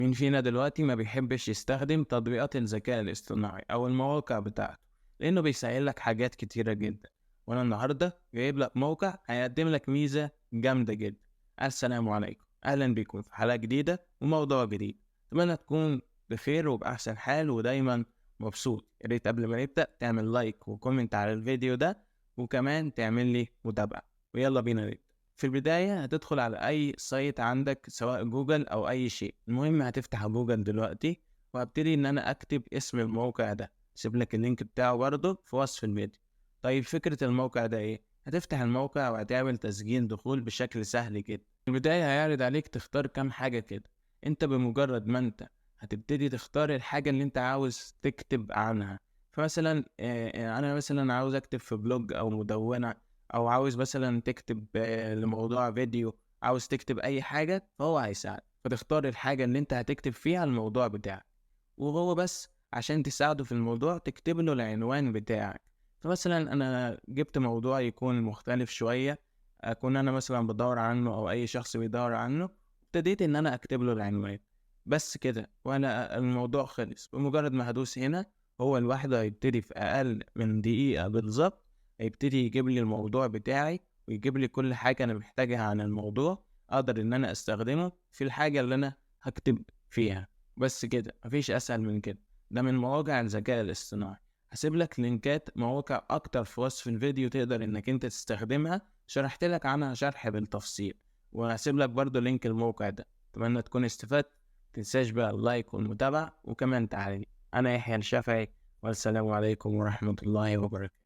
مين فينا دلوقتي ما بيحبش يستخدم تطبيقات الذكاء الاصطناعي أو المواقع بتاعته، لأنه بيسهل لك حاجات كتيرة جدا. وأنا النهاردة جايب لك موقع هيقدم لك ميزة جامدة جدا. السلام عليكم، أهلا بكم في حلقة جديدة وموضوع جديد. أتمنى تكون بخير وبأحسن حال ودايما مبسوط. يا ريت قبل ما نبدأ تعمل لايك وكومنت على الفيديو ده، وكمان تعمل لي متابعة. ويلا بينا نبدأ. في البداية هتدخل على أي سايت عندك سواء جوجل أو أي شيء. المهم هتفتح جوجل دلوقتي، وهبتدي إن أنا أكتب اسم الموقع ده. سيب لك اللينك بتاعه برضه في وصف الفيديو. طيب فكرة الموقع ده إيه؟ هتفتح الموقع وهتعمل تسجيل دخول بشكل سهل جدا. في البداية هيعرض عليك تختار كام حاجة كده. أنت بمجرد ما أنت هتبتدي تختار الحاجة اللي أنت عاوز تكتب عنها. فمثلا أنا مثلا عاوز أكتب في بلوج أو مدونة، او عاوز مثلا تكتب لموضوع فيديو، عاوز تكتب اي حاجة، فهو هيساعد. فتختار الحاجة اللي انت هتكتب فيها الموضوع بتاعك، وهو بس عشان تساعده في الموضوع تكتب له العنوان بتاعك. فمثلا انا جبت موضوع يكون مختلف شوية، اكون انا مثلا بدور عنه او اي شخص بيدور عنه. ابتديت ان انا اكتب له العنوان بس كده، وانا الموضوع خلص. بمجرد ما هدوس هنا، هو لوحده هيبتدي في اقل من دقيقة بالظبط، هيبتدي يجيب لي الموضوع بتاعي، ويجيب لي كل حاجة أنا محتاجها عن الموضوع، أقدر إن أنا أستخدمه في الحاجة اللي أنا هكتب فيها. بس كده، مفيش أسهل من كده. ده من مواقع الذكاء الاصطناعي. هسيب لك لينكات مواقع أكتر في وصف الفيديو تقدر إنك أنت تستخدمها، شرحت لك عنها شرح بالتفصيل. وهسيب لك برضو لينك الموقع ده. أتمنى تكون استفدت. متنساش بقى اللايك والمتابعة وكمان تعالي. أنا يحيى الشافعي، والسلام عليكم ورحمة الله وبركاته.